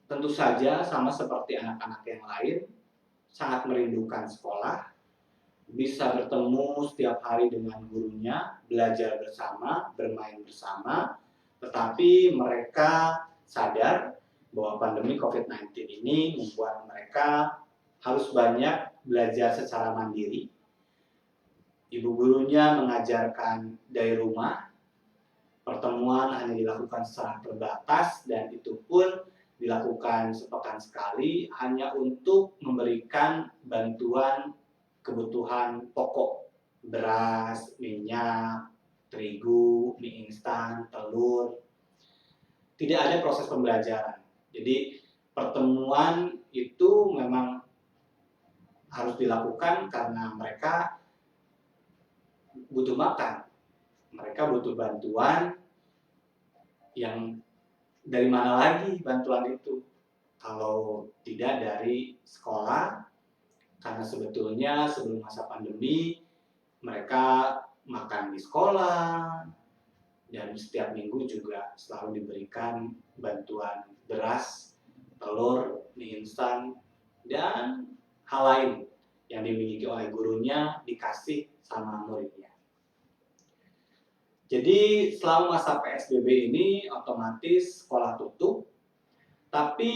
tentu saja sama seperti anak-anak yang lain, sangat merindukan sekolah, bisa bertemu setiap hari dengan gurunya, belajar bersama, bermain bersama, tetapi mereka sadar bahwa pandemi COVID-19 ini membuat mereka harus banyak belajar secara mandiri. Ibu gurunya mengajarkan dari rumah, pertemuan hanya dilakukan secara terbatas dan itu pun dilakukan sepekan sekali hanya untuk memberikan bantuan kebutuhan pokok, beras, minyak, terigu, mie instan, telur. Tidak ada proses pembelajaran. Jadi pertemuan itu memang harus dilakukan karena mereka butuh makan. Mereka butuh bantuan yang dari mana lagi bantuan itu kalau tidak dari sekolah, karena sebetulnya sebelum masa pandemi Mereka makan di sekolah, dan setiap minggu juga selalu diberikan bantuan beras, telur, mie instan, dan hal lain yang dimiliki oleh gurunya dikasih sama muridnya. Jadi selama masa PSBB ini otomatis sekolah tutup, tapi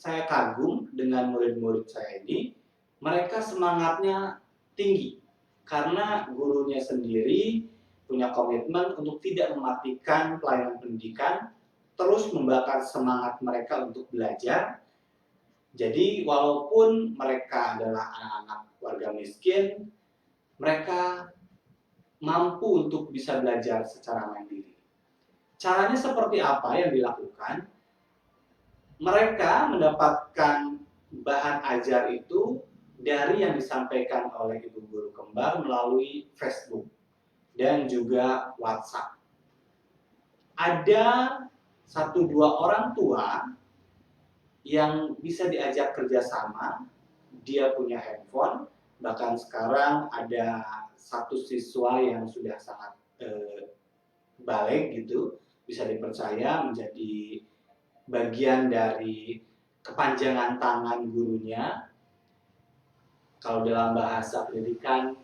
saya kagum dengan murid-murid saya ini, mereka semangatnya tinggi karena gurunya sendiri punya komitmen untuk tidak mematikan pelayanan pendidikan, terus membakar semangat mereka untuk belajar. Jadi walaupun mereka adalah anak-anak warga miskin, mereka mampu untuk bisa belajar secara mandiri. Caranya seperti apa yang dilakukan? Mereka mendapatkan bahan ajar itu dari yang disampaikan oleh ibu guru kembar melalui Facebook dan juga WhatsApp. Ada 1-2 orang tua yang bisa diajak kerjasama, dia punya handphone, bahkan sekarang ada satu siswa yang sudah sangat balik gitu, bisa dipercaya menjadi bagian dari kepanjangan tangan gurunya. Kalau dalam bahasa pendidikan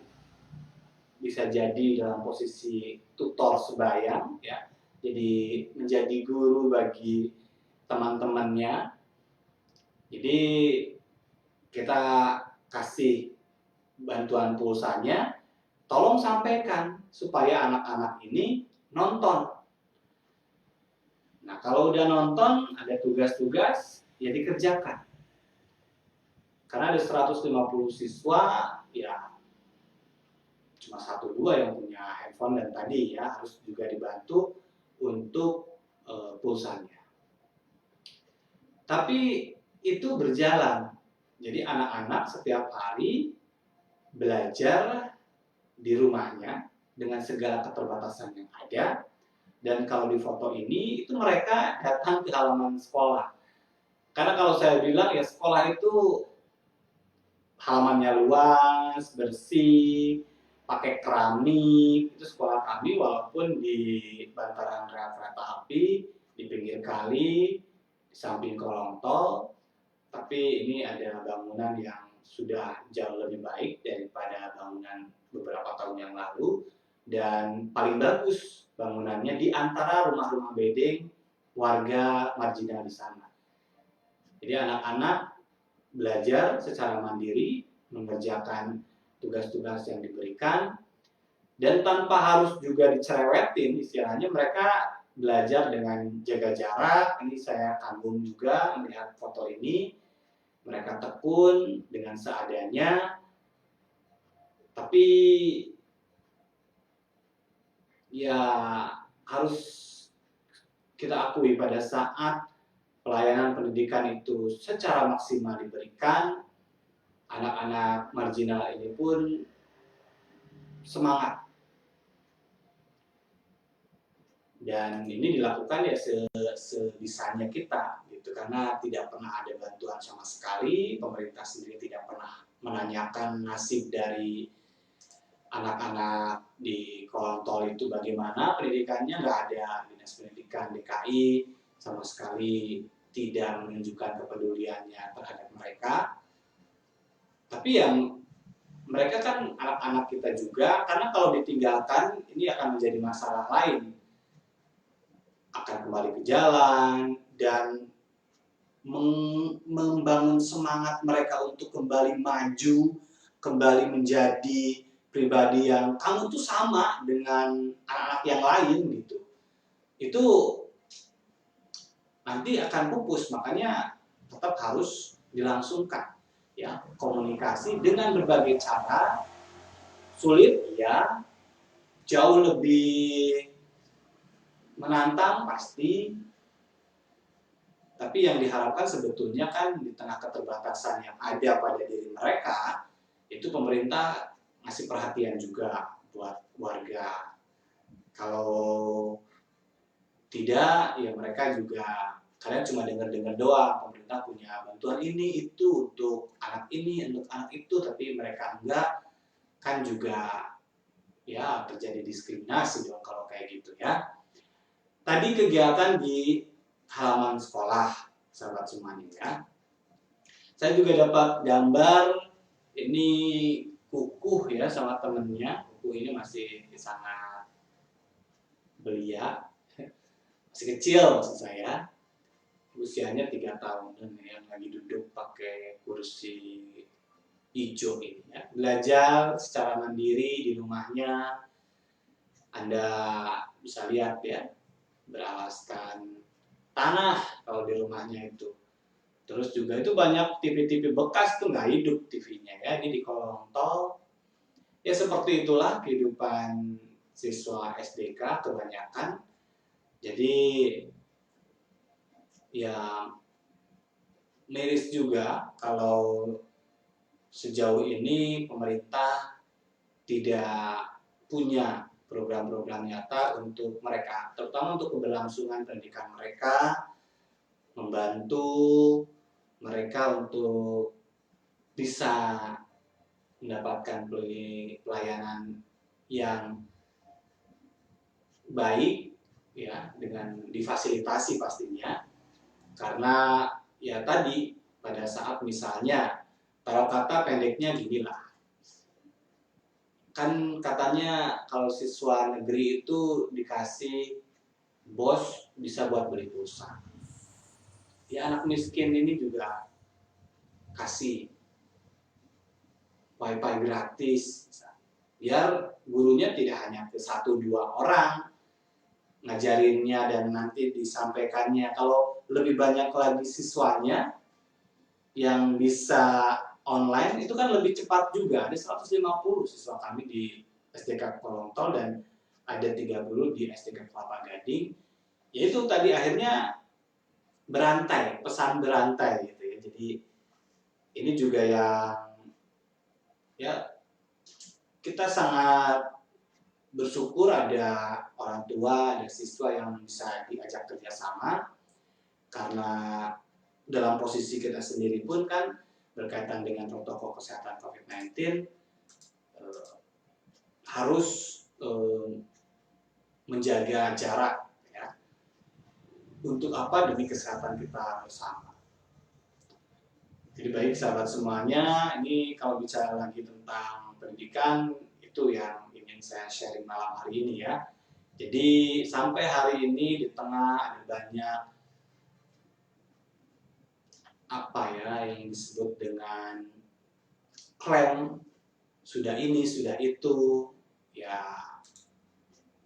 bisa jadi dalam posisi tutor sebayang, ya. Jadi menjadi guru bagi teman-temannya. Jadi kita kasih bantuan pulsanya, tolong sampaikan supaya anak-anak ini nonton. Nah, kalau udah nonton, ada tugas-tugas, ya dikerjakan. Karena ada 150 siswa, ya cuma 1-2 yang punya handphone dan tadi ya harus juga dibantu untuk pulsanya. Tapi itu berjalan. Jadi anak-anak setiap hari belajar di rumahnya dengan segala keterbatasan yang ada. Dan kalau di foto ini, itu mereka datang ke halaman sekolah. Karena kalau saya bilang ya sekolah itu halamannya luas, bersih, pakai keramik. Itu sekolah kami walaupun di bantaran rel kereta api, di pinggir kali, di samping kolong tol. Tapi ini adalah bangunan yang sudah jauh lebih baik daripada bangunan beberapa tahun yang lalu. Dan paling bagus bangunannya di antara rumah-rumah bedeng warga marginal di sana. Jadi anak-anak belajar secara mandiri, mengerjakan tugas-tugas yang diberikan, dan tanpa harus juga dicerewetin, istilahnya mereka belajar dengan jaga jarak. Ini saya kagum juga melihat foto ini, mereka tekun dengan seadanya, tapi ya harus kita akui pada saat pelayanan pendidikan itu secara maksimal diberikan, anak-anak marginal ini pun semangat. Dan ini dilakukan ya sebisanya kita gitu, karena tidak pernah ada bantuan sama sekali, pemerintah sendiri tidak pernah menanyakan nasib dari anak-anak di kolong tol itu bagaimana pendidikannya, nggak ada. Dinas Pendidikan DKI sama sekali tidak menunjukkan kepeduliannya terhadap mereka. Tapi yang mereka kan anak-anak kita juga, karena kalau ditinggalkan ini akan menjadi masalah lain, akan kembali ke jalan dan membangun semangat mereka untuk kembali maju, kembali menjadi pribadi yang kamu tuh sama dengan anak-anak yang lain gitu. Itu nanti akan pupus, makanya tetap harus dilangsungkan ya, komunikasi dengan berbagai cara. Sulit ya, jauh lebih menantang pasti, tapi yang diharapkan sebetulnya kan di tengah keterbatasan yang ada pada diri mereka, itu pemerintah ngasih perhatian juga buat warga. Kalau tidak, ya mereka juga kadang cuma dengar-dengar doang, pemerintah punya bantuan ini, itu, untuk anak ini, untuk anak itu, tapi mereka enggak, kan juga ya terjadi diskriminasi dong kalau kayak gitu ya. Tadi kegiatan di halaman sekolah, sahabat semuanya ya. Saya juga dapat gambar ini kukuh ya sama temennya. Kukuh ini masih sangat belia, masih kecil maksud saya. Usianya 3 tahunan yang lagi duduk pakai kursi hijau ini ya. Belajar secara mandiri di rumahnya. Anda bisa lihat ya, beralaskan tanah kalau di rumahnya itu. Terus juga itu banyak TV-TV bekas tuh nggak hidup TV-nya ya, ini di kolong tol. Ya seperti itulah kehidupan siswa SDK kebanyakan. Jadi ya miris juga kalau sejauh ini pemerintah tidak punya program-program nyata untuk mereka, terutama untuk keberlangsungan pendidikan mereka, membantu mereka untuk bisa mendapatkan pelayanan yang baik ya, dengan difasilitasi pastinya. Karena ya tadi pada saat misalnya kalau kata pendeknya gini lah, kan katanya kalau siswa negeri itu dikasih bos bisa buat beli pulsa. Ya anak miskin ini juga kasih wifi gratis, biar gurunya tidak hanya ke 1-2 orang ngajarinnya dan nanti disampaikannya. Kalau lebih banyak lagi siswanya yang bisa online, itu kan lebih cepat juga. Ada 150 siswa kami di SDK Kolongtol dan ada 30 di SDK Kelapa Gading. Yaitu tadi akhirnya berantai, pesan berantai gitu ya. Jadi ini juga yang ya kita sangat bersyukur ada orang tua, ada siswa yang bisa diajak kerjasama, karena dalam posisi kita sendiri pun kan berkaitan dengan protokol kesehatan COVID-19 harus menjaga jarak ya. Untuk apa? Demi kesehatan kita bersama. Jadi baik sahabat semuanya, ini kalau bicara lagi tentang pendidikan, itu yang ingin saya sharing malam hari ini ya. Jadi sampai hari ini di tengah ada banyak apa ya yang disebut dengan klaim sudah ini, sudah itu, ya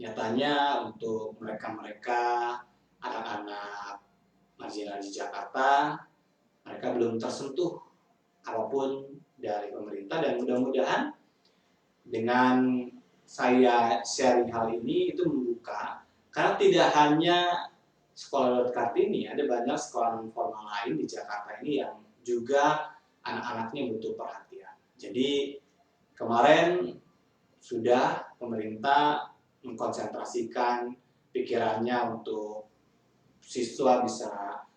nyatanya untuk mereka-mereka anak-anak marginal di Jakarta, mereka belum tersentuh apapun dari pemerintah, dan mudah-mudahan dengan saya sharing hal ini itu membuka, karena tidak hanya sekolah Kartini, ada banyak sekolah non formal lain di Jakarta ini yang juga anak-anaknya butuh perhatian. Jadi kemarin sudah pemerintah mengkonsentrasikan pikirannya untuk siswa bisa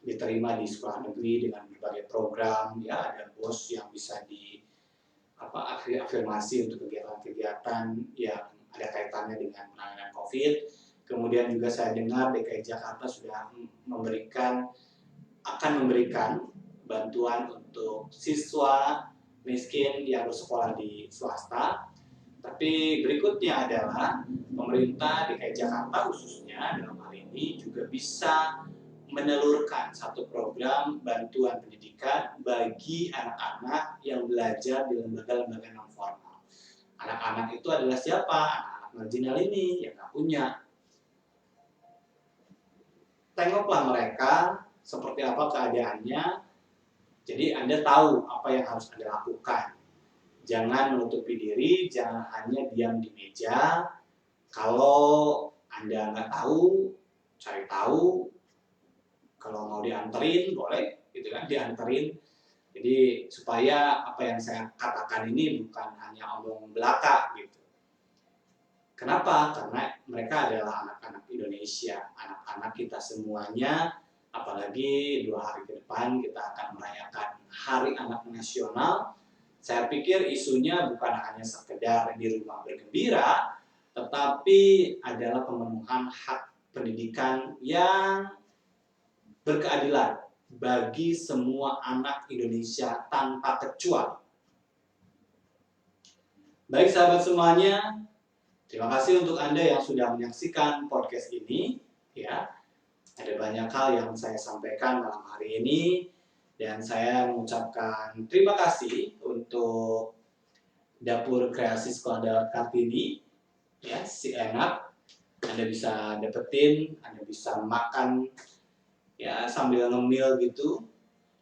diterima di sekolah negeri dengan berbagai program ya, ada BOS yang bisa di afirmasi untuk kegiatan-kegiatan yang ada kaitannya dengan penanganan COVID. Kemudian juga saya dengar DKI Jakarta sudah akan memberikan bantuan untuk siswa miskin yang bersekolah di swasta. Tapi berikutnya adalah pemerintah DKI Jakarta khususnya dalam hal ini juga bisa menelurkan satu program bantuan pendidikan bagi anak-anak yang belajar di lembaga-lembaga non formal. Anak-anak itu adalah siapa? Anak-anak marginal ini yang nggak punya. Tengoklah mereka seperti apa keadaannya, jadi Anda tahu apa yang harus Anda lakukan. Jangan menutupi diri, jangan hanya diam di meja. Kalau Anda nggak tahu, cari tahu. Kalau mau dianterin, boleh, gitu kan, dianterin. Jadi supaya apa yang saya katakan ini bukan hanya omong belaka, gitu. Kenapa? Karena mereka adalah anak-anak Indonesia, anak-anak kita semuanya. Apalagi 2 hari ke depan kita akan merayakan Hari Anak Nasional. Saya pikir isunya bukan hanya sekedar di rumah bergembira, tetapi adalah pemenuhan hak pendidikan yang berkeadilan bagi semua anak Indonesia tanpa kecuali. Baik sahabat semuanya, terima kasih untuk Anda yang sudah menyaksikan podcast ini. Ya, ada banyak hal yang saya sampaikan malam hari ini, dan saya mengucapkan terima kasih untuk Dapur Kreasi Sekolah Darat Kartini, ya, si enak. Anda bisa dapetin, Anda bisa makan, ya, sambil ngemil gitu.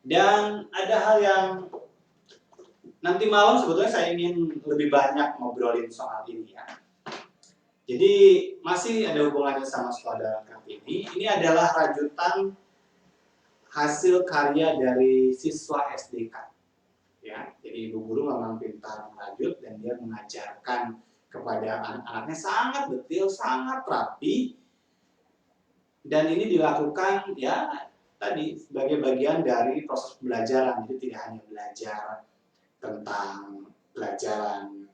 Dan ada hal yang nanti malam sebetulnya saya ingin lebih banyak ngobrolin soal ini, ya. Jadi masih ada hubungannya sama Sekolah Darat Kartini. Ini adalah rajutan hasil karya dari siswa SDK. Ya, jadi ibu guru memang pintar merajut dan dia mengajarkan kepada anak-anaknya sangat detail, sangat rapi. Dan ini dilakukan ya tadi sebagai bagian dari proses pembelajaran. Jadi tidak hanya belajar tentang pelajaran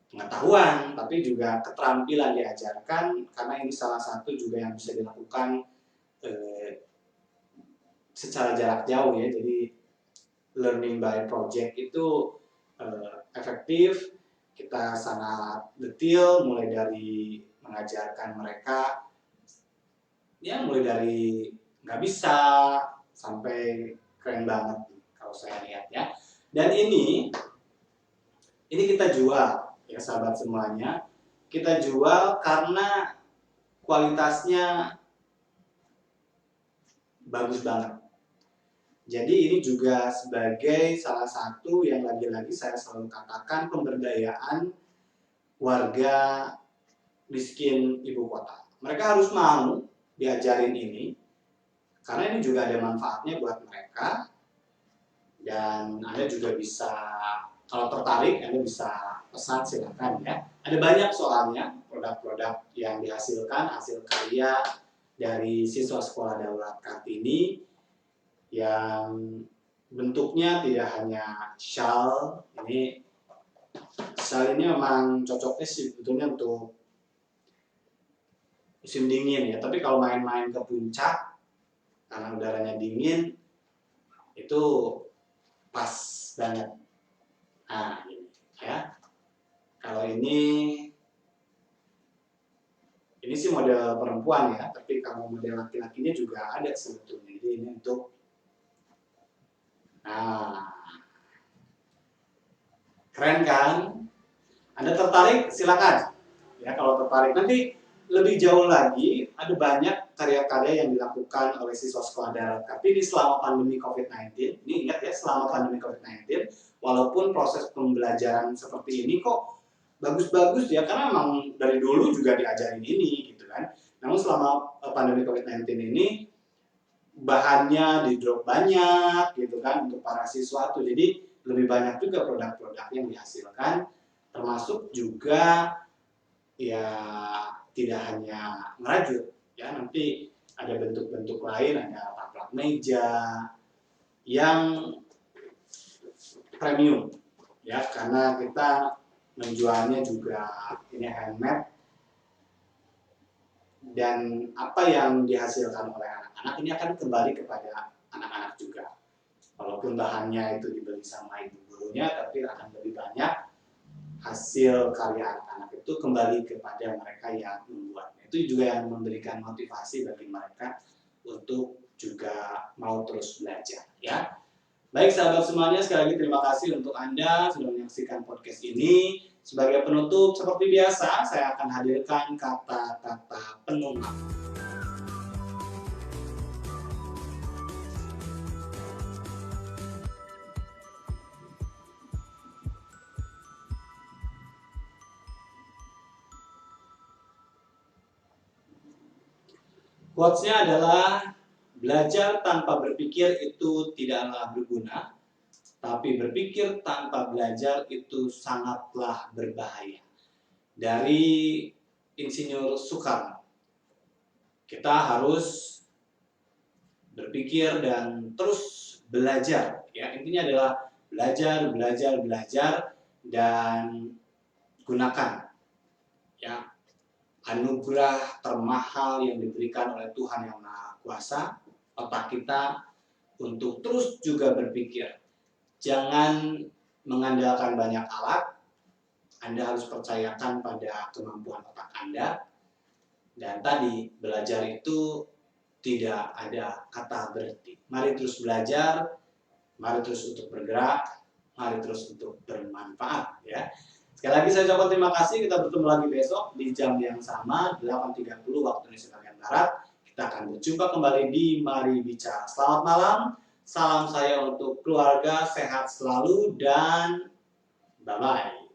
pengetahuan, tapi juga keterampilan diajarkan, karena ini salah satu juga yang bisa dilakukan secara jarak jauh, ya. Jadi learning by project itu efektif, kita sangat detail mulai dari mengajarkan mereka, ya mulai dari nggak bisa sampai keren banget kalau saya lihat, ya. Dan ini kita jual, ya sahabat semuanya, kita jual karena kualitasnya bagus banget. Jadi ini juga sebagai salah satu yang lagi-lagi saya selalu katakan pemberdayaan warga miskin ibu kota. Mereka harus mau diajarin ini, karena ini juga ada manfaatnya buat mereka. Dan Anda juga bisa, kalau tertarik, Anda bisa pesan, silakan, ya. Ada banyak soalnya produk-produk yang dihasilkan, hasil karya dari siswa Sekolah Darat Kartini, yang bentuknya tidak hanya shawl. Ini shawl ini memang cocoknya sih sebetulnya untuk musim dingin, ya. Tapi kalau main-main ke puncak karena udaranya dingin, itu pas banget. Nah, ini, ya. Kalau ini sih model perempuan, ya, tapi kalau model laki-lakinya juga ada sebetulnya. Jadi ini untuk, nah, keren kan? Anda tertarik? Silakan. Ya, kalau tertarik. Nanti lebih jauh lagi, ada banyak karya-karya yang dilakukan oleh siswa Sekolah Darat Kartini selama pandemi COVID-19. Ini ingat, ya, selama pandemi COVID-19, walaupun proses pembelajaran seperti ini kok bagus-bagus, ya, karena memang dari dulu juga diajarin ini, gitu kan. Namun selama pandemi COVID-19 ini, bahannya di-drop banyak, gitu kan, untuk para siswa tuh. Jadi lebih banyak juga produk-produk yang dihasilkan, termasuk juga ya tidak hanya ngerajut, ya, nanti ada bentuk-bentuk lain, ada taplak meja yang premium, ya, karena kita menjualnya juga ini handmade, dan apa yang dihasilkan oleh anak-anak ini akan kembali kepada anak-anak juga. Walaupun bahannya itu dibeli sama ibu gurunya, tapi akan lebih banyak hasil karya anak-anak itu kembali kepada mereka yang membuatnya. Itu juga yang memberikan motivasi bagi mereka untuk juga mau terus belajar, ya. Baik sahabat semuanya, sekali lagi terima kasih untuk Anda sudah menyaksikan podcast ini. Sebagai penutup, seperti biasa, saya akan hadirkan kata-kata penunggak. Quotes-nya adalah, belajar tanpa berpikir itu tidaklah berguna, tapi berpikir tanpa belajar itu sangatlah berbahaya. Dari Insinyur Soekarno. Kita harus berpikir dan terus belajar, ya. Intinya adalah belajar, dan gunakan ya anugerah termahal yang diberikan oleh Tuhan Yang Maha Kuasa, otak kita, untuk terus juga berpikir. Jangan mengandalkan banyak alat, Anda harus percayakan pada kemampuan otak Anda. Dan tadi, belajar itu tidak ada kata berhenti. Mari terus belajar, mari terus untuk bergerak, mari terus untuk bermanfaat ya. Sekali lagi saya ucapkan terima kasih. Kita bertemu lagi besok di jam yang sama 8.30 waktu Indonesia bagian Barat. Kita akan berjumpa kembali di Mari Bicara. Selamat malam. Salam saya untuk keluarga, sehat selalu dan bye-bye.